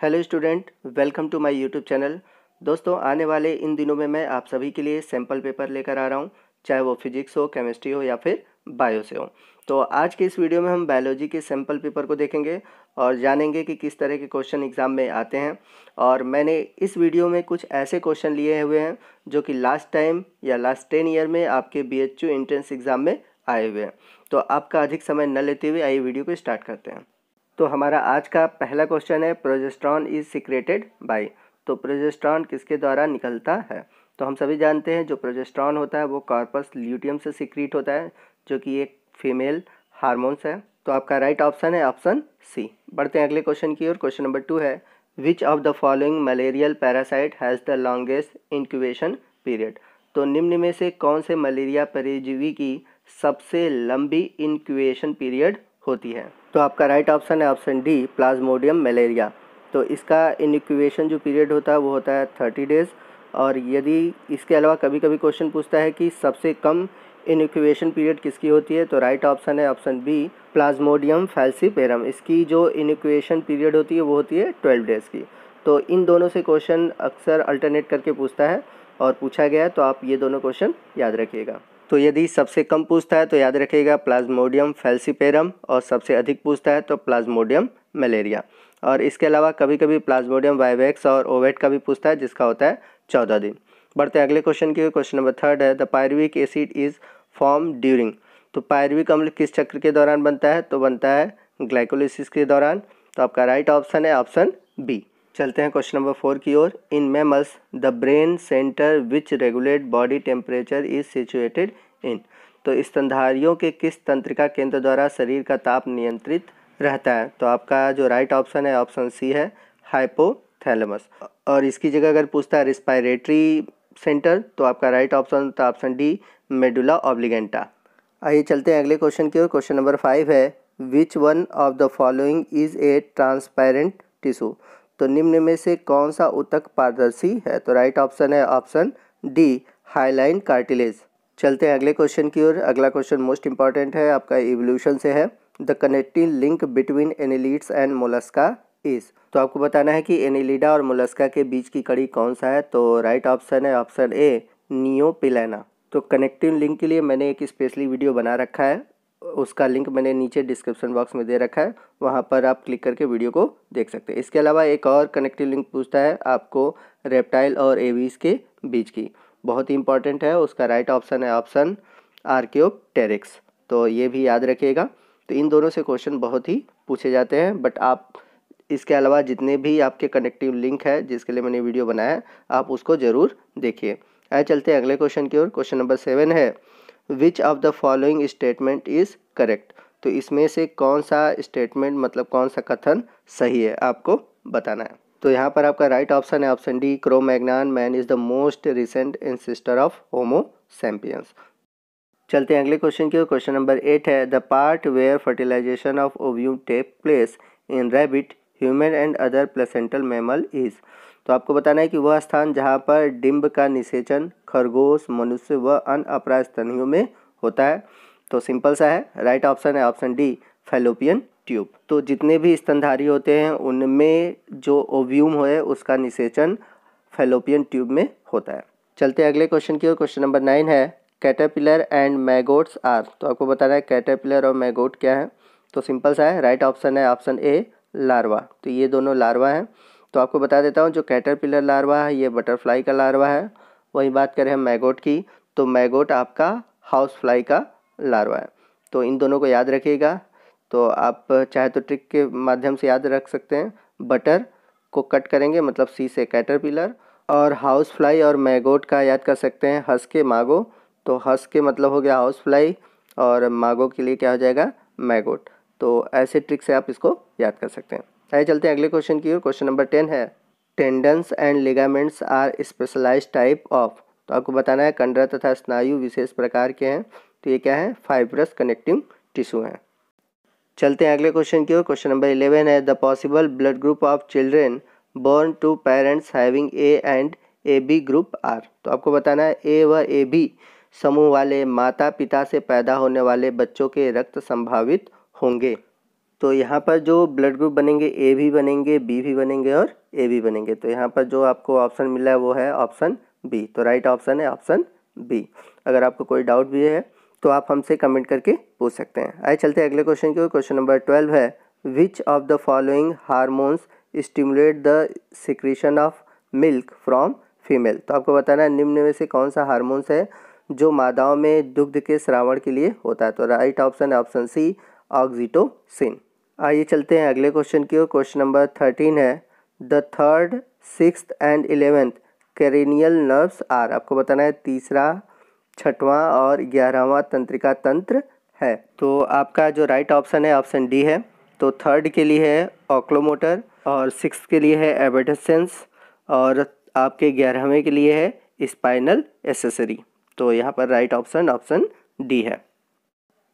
Hello student, welcome to my YouTube channel. दोस्तों, आने वाले इन दिनों में मैं आप सभी के लिए सैम्पल पेपर लेकर आ रहा हूं, चाहे वो फिजिक्स हो, केमिस्ट्री हो या फिर बायो से हो। तो आज के इस वीडियो में हम बायोलॉजी के सैम्पल पेपर को देखेंगे और जानेंगे कि किस तरह के क्वेश्चन एग्ज़ाम में आते हैं। और मैंने इस वीडियो में कुछ ऐसे क्वेश्चन लिए हुए हैं जो कि लास्ट टाइम या लास्ट 10 ईयर में आपके BHU एंट्रेंस एग्ज़ाम में आए हुए हैं। तो आपका अधिक समय न लेते हुए आइए वीडियो को स्टार्ट करते हैं। तो हमारा आज का पहला क्वेश्चन है, प्रोजेस्टेरॉन इज सीक्रेटेड बाय। तो प्रोजेस्टेरॉन किसके द्वारा निकलता है? तो हम सभी जानते हैं जो प्रोजेस्टेरॉन होता है वो कॉर्पस ल्यूटियम से सीक्रेट होता है, जो कि एक फीमेल हार्मोन्स है। तो आपका राइट ऑप्शन है ऑप्शन सी। बढ़ते हैं अगले क्वेश्चन की ओर। क्वेश्चन नंबर 2 है, which of the following malarial parasite has the longest incubation period. तो निम्न में से कौन से मलेरिया परजीवी की सबसे लंबी इंक्यूबेशन पीरियड होती है? तो आपका राइट ऑप्शन है ऑप्शन डी, प्लाज्मोडियम मलेरिया। तो इसका इनक्यूबेशन जो पीरियड होता है वो होता है 30 डेज़। और यदि इसके अलावा कभी कभी क्वेश्चन पूछता है कि सबसे कम इनक्यूबेशन पीरियड किसकी होती है, तो राइट ऑप्शन है ऑप्शन बी, प्लाज्मोडियम फैल्सीपेरम। इसकी जो इनक्यूबेशन पीरियड होती है वो होती है 12 डेज़ की। तो इन दोनों से क्वेश्चन अक्सर अल्टरनेट करके पूछता है और पूछा गया है, तो आप ये दोनों क्वेश्चन याद रखिएगा। तो यदि सबसे कम पूछता है तो याद रखिएगा प्लाज्मोडियम फैल्सीपेरम, और सबसे अधिक पूछता है तो प्लाज्मोडियम मलेरिया। और इसके अलावा कभी कभी प्लाज्मोडियम वाइवेक्स और ओवेट का भी पूछता है, जिसका होता है 14 दिन। बढ़ते हैं अगले क्वेश्चन की। क्वेश्चन नंबर 3 है, the pyruvic acid is form during. तो पायरुविक अम्ल किस चक्र के दौरान बनता है? तो बनता है ग्लाइकोलिसिस के दौरान। तो आपका राइट ऑप्शन है ऑप्शन बी। चलते हैं क्वेश्चन नंबर 4 की ओर। In mammals the brain centre which regulate body temperature is situated in. तो स्तनधारियों के किस तंत्रिका केंद्र द्वारा शरीर का ताप नियंत्रित रहता है? तो आपका जो राइट ऑप्शन है ऑप्शन सी है, हाइपोथैलेमस। और इसकी जगह अगर पूछता है रिस्पायरेटरी सेंटर, तो आपका राइट ऑप्शन था ऑप्शन डी, मेडुला ऑब्लिगेंटा। आइए चलते हैं अगले क्वेश्चन की ओर। क्वेश्चन नंबर 5 है, which one of the following is A transparent tissue. तो निम्न में से कौन सा ऊतक पारदर्शी है? तो राइट ऑप्शन है ऑप्शन डी, हाइलाइन कार्टिलेज। चलते हैं अगले क्वेश्चन की ओर। अगला क्वेश्चन मोस्ट इंपॉर्टेंट है, आपका इवोल्यूशन से है। The connecting link between annelids and Mollusca is. तो आपको बताना है कि एनिलिडा और मोलस्का के बीच की कड़ी कौन सा है? तो राइट ऑप्शन है ऑप्शन ए, नियोपिलेना। तो कनेक्टिंग लिंक के लिए मैंने एक स्पेशली वीडियो बना रखा है, उसका लिंक मैंने नीचे डिस्क्रिप्शन बॉक्स में दे रखा है, वहाँ पर आप क्लिक करके वीडियो को देख सकते हैं। इसके अलावा एक और कनेक्टिव लिंक पूछता है आपको रेप्टाइल और एवीज के बीच की, बहुत ही इंपॉर्टेंट है। उसका राइट ऑप्शन है ऑप्शन आर्कियोप्टेरिक्स। तो ये भी याद रखिएगा। तो इन दोनों से क्वेश्चन बहुत ही पूछे जाते हैं, बट आप इसके अलावा जितने भी आपके कनेक्टिव लिंक है जिसके लिए मैंने वीडियो बनाया है, आप उसको ज़रूर देखिए। आइए चलते हैं अगले क्वेश्चन की ओर। क्वेश्चन नंबर 7 है, which of the following statement is correct. तो इसमें से कौन सा स्टेटमेंट, मतलब कौन सा कथन सही है, आपको बताना है। तो यहाँ पर आपका राइट ऑप्शन है option D, Cro-Magnon man is the most recent ancestor of Homo sapiens. चलते हैं अगले क्वेश्चन की ओर। क्वेश्चन नंबर 8 है, the part where fertilisation of ovum take place in rabbit, human and other placental mammal is. तो आपको बताना है कि वह स्थान जहाँ पर डिंब का निषेचन खरगोश, मनुष्य व अन्य अपराग स्तनियों में होता है। तो सिंपल सा है, राइट ऑप्शन है ऑप्शन डी, फैलोपियन ट्यूब। तो जितने भी स्तनधारी होते हैं उनमें जो ओव्यूम है उसका निषेचन फैलोपियन ट्यूब में होता है। चलते हैं अगले क्वेश्चन की ओर। क्वेश्चन नंबर 9 है, कैटरपिलर एंड मैगोट्स आर। तो आपको बताना है कैटरपिलर और मैगोट क्या है। तो सिंपल सा है, राइट ऑप्शन है ऑप्शन ए, लार्वा। तो ये दोनों लार्वा हैं। तो आपको बता देता हूँ, जो कैटरपिलर लार्वा है ये बटरफ्लाई का लार्वा है। वही बात करें हम मैगोट की, तो मैगोट आपका हाउस फ्लाई का लार्वा है। तो इन दोनों को याद रखिएगा। तो आप चाहे तो ट्रिक के माध्यम से याद रख सकते हैं। बटर को कट करेंगे, मतलब सी से कैटरपिलर, और हाउस फ्लाई और मैगोट का याद कर सकते हैं हंस के मागो। तो हंस के मतलब हो गया हाउस फ्लाई, और मागो के लिए क्या हो जाएगा, मैगोट। तो ऐसे ट्रिक से आप इसको याद कर सकते हैं। आइए चलते हैं अगले क्वेश्चन की ओर। क्वेश्चन नंबर 10 है, tendons and ligaments are specialised type of. तो आपको बताना है कंडरा तथा स्नायु विशेष प्रकार के हैं। तो ये क्या है, फाइब्रस कनेक्टिंग टिश्यू हैं। चलते हैं अगले क्वेश्चन की ओर। क्वेश्चन नंबर 11 है, the possible blood group of children born to parents having A and A B group are. तो आपको बताना है ए व ए बी समूह वाले माता पिता से पैदा होने वाले बच्चों के रक्त संभावित होंगे। तो यहाँ पर जो ब्लड ग्रुप बनेंगे ए भी बनेंगे, बी भी बनेंगे और ए भी बनेंगे। तो यहाँ पर जो आपको ऑप्शन मिला है वो है ऑप्शन बी। तो राइट ऑप्शन है ऑप्शन बी। अगर आपको कोई डाउट भी है तो आप हमसे कमेंट करके पूछ सकते हैं। आइए चलते हैं अगले क्वेश्चन की ओर। क्वेश्चन नंबर 12 है, which of the following hormones stimulate the secretion of milk from female. तो आपको बताना है निम्न में से कौन सा हार्मोन्स है जो मादाओं में दुग्ध के स्रावण के लिए होता है। तो राइट ऑप्शन है ऑप्शन सी, ऑक्सीटोसिन। आइए चलते हैं अगले क्वेश्चन की ओर। क्वेश्चन नंबर 13 है, the third, sixth and 11th cranial nerves are. आपको बताना है तीसरा, छठवां और 11वां तंत्रिका तंत्र है। तो आपका जो राइट ऑप्शन है ऑप्शन डी है। तो थर्ड के लिए है ऑक्लोमोटर और सिक्स्थ के लिए है एबडसेंस और आपके 11वें के लिए है स्पाइनल एसेसरी। तो यहाँ पर राइट ऑप्शन ऑप्शन डी है।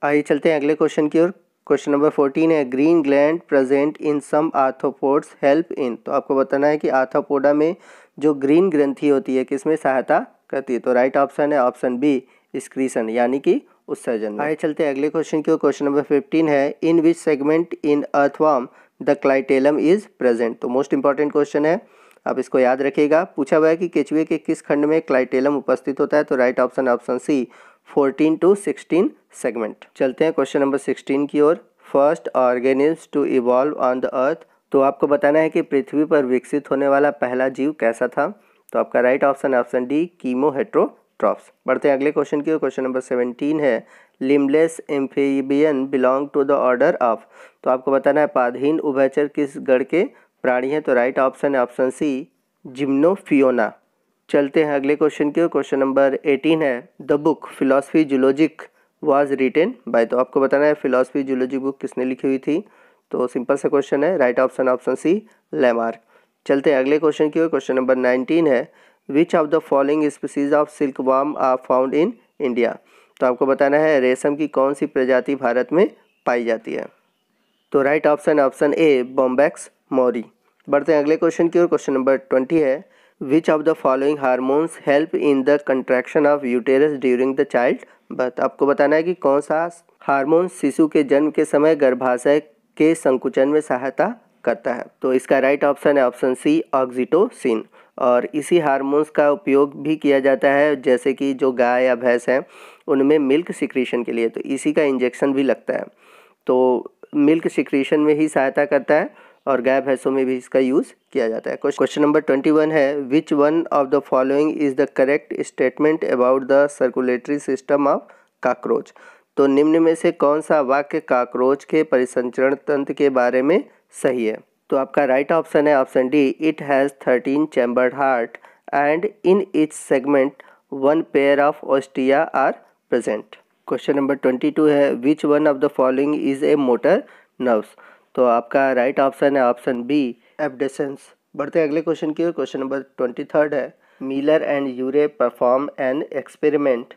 आइए चलते हैं अगले क्वेश्चन की ओर। क्वेश्चन नंबर 14 है, green gland present in some arthropods help in. तो आपको बताना है कि आर्थ्रोपोडा में जो ग्रीन ग्रंथि होती है किसमें सहायता करती है। तो राइट ऑप्शन है ऑप्शन बी, एक्सक्रीशन यानी कि उत्सर्जन में। आइए चलते हैं अगले क्वेश्चन की ओर। क्वेश्चन नंबर 15 है, in which segment in earthworm the clitellum is present. तो मोस्ट इंपॉर्टेंट क्वेश्चन है, आप इसको याद रखिएगा। पूछा हुआ है कि केचुए के किस खंड में क्लाइटेलम उपस्थित होता है। तो right option option C, 14 to 16 segment. चलते हैं क्वेश्चन नंबर 16 की ओर। First organism to evolve on the earth. तो आपको बताना है कि पृथ्वी पर विकसित होने वाला पहला जीव कैसा था। तो आपका राइट ऑप्शन है ऑप्शन डी, कीमो हेट्रोट्रॉप्स। बढ़ते हैं अगले क्वेश्चन की ओर। क्वेश्चन नंबर 17 है, limbless amphibian belong to the order of. तो आपको बताना है पादहीन उभयचर किस गण के प्राणी हैं। तो राइट ऑप्शन है ऑप्शन सी, जिम्नोफियोना। चलते हैं अगले क्वेश्चन की ओर। क्वेश्चन नंबर 18 है, the book philosophy zoologic was written by. तो आपको बताना है फिलॉसफी जूलॉजी बुक किसने लिखी हुई थी। तो सिंपल सा क्वेश्चन है, right option option C, Lamarck. चलते हैं अगले क्वेश्चन की ओर। क्वेश्चन नंबर 19 है, which of the following species of silk worm are found in India. तो आपको बताना है रेशम की कौन सी प्रजाति भारत में पाई जाती है। तो right option option A, bombax मौरी। बढ़ते हैं अगले क्वेश्चन की ओर। क्वेश्चन नंबर 20 है, which of the following hormones help in the contraction of uterus during the child birth. आपको बताना है कि कौन सा हार्मोन शिशु के जन्म के समय गर्भाशय के संकुचन में सहायता करता है। तो इसका राइट ऑप्शन है ऑप्शन सी, ऑक्सीटोसिन। और इसी हार्मोन्स का उपयोग भी किया जाता है जैसे कि जो गाय या भैंस हैं उनमें मिल्क सिक्रीशन के लिए, तो इसी का इंजेक्शन भी लगता है। तो मिल्क सिक्रीशन में ही सहायता करता है और गाय भैंसों में भी इसका यूज़ किया जाता है। क्वेश्चन नंबर 21 है, which one of the following is the correct statement about the circulatory system of cockroach. तो निम्न में से कौन सा वाक्य कॉकरोच के परिसंचरण तंत्र के बारे में सही है। तो आपका राइट ऑप्शन है option D, it has 13 chambered heart and in its segment 1 pair of ostia are present. Question number 22 है, which one of the following is a motor nerves. तो आपका राइट ऑप्शन है ऑप्शन बी, एबडसेंस। बढ़ते हैं अगले question की ओर। Question number 23 है, Miller and Urey perform an experiment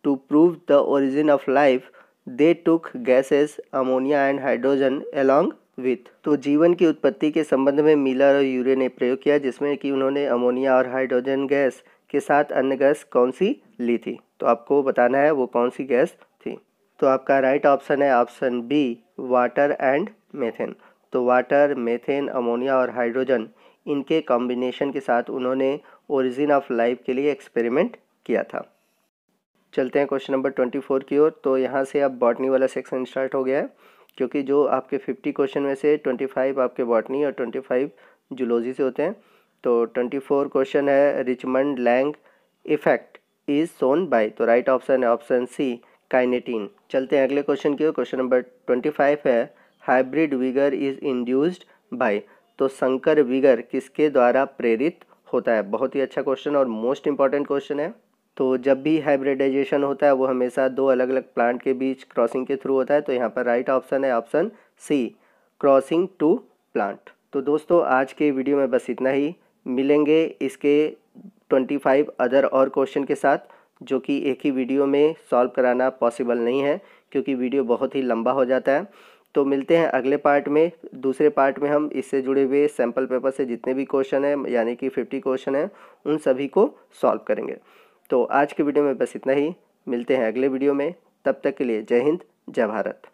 to prove the origin of life. They took gases ammonia and hydrogen along with. तो जीवन की उत्पत्ति के संबंध में मिलर और यूरे ने प्रयोग किया जिसमें कि उन्होंने अमोनिया और हाइड्रोजन गैस के साथ अन्य गैस कौन सी ली थी। तो आपको बताना है वो कौन सी गैस थी। तो आपका राइट ऑप्शन है option B, water and methane. तो वाटर, मेथेन, अमोनिया और हाइड्रोजन इनके कॉम्बिनेशन के साथ उन्होंने ओरिजिन ऑफ लाइफ के लिए एक्सपेरिमेंट किया था। चलते हैं क्वेश्चन नंबर 24 की ओर। तो यहाँ से अब बॉटनी वाला सेक्शन स्टार्ट हो गया है क्योंकि जो आपके 50 क्वेश्चन में से 25 आपके बॉटनी और 25 जूलॉजी से होते हैं। तो 24 क्वेश्चन है, Richmond Lang effect is shown by. तो राइट ऑप्शन है ऑप्शन सी, काइनेटीन। चलते हैं अगले क्वेश्चन की ओर। क्वेश्चन नंबर 25 है, hybrid vigour is induced by. तो संकर विगर किसके द्वारा प्रेरित होता है। बहुत ही अच्छा क्वेश्चन और मोस्ट इंपॉर्टेंट क्वेश्चन है। तो जब भी हाइब्रिडाइजेशन होता है वो हमेशा दो अलग अलग प्लांट के बीच क्रॉसिंग के थ्रू होता है। तो यहाँ पर राइट ऑप्शन है option C, crossing two plant. तो दोस्तों आज के वीडियो में बस इतना ही। मिलेंगे इसके 25 अदर और क्वेश्चन के साथ जो कि एक ही वीडियो में सॉल्व कराना पॉसिबल नहीं है क्योंकि वीडियो बहुत ही लंबा हो जाता है। तो मिलते हैं अगले पार्ट में। दूसरे पार्ट में हम इससे जुड़े हुए सैम्पल पेपर से जितने भी क्वेश्चन हैं यानी कि 50 क्वेश्चन हैं उन सभी को सॉल्व करेंगे। तो आज के वीडियो में बस इतना ही। मिलते हैं अगले वीडियो में, तब तक के लिए जय हिंद, जय भारत।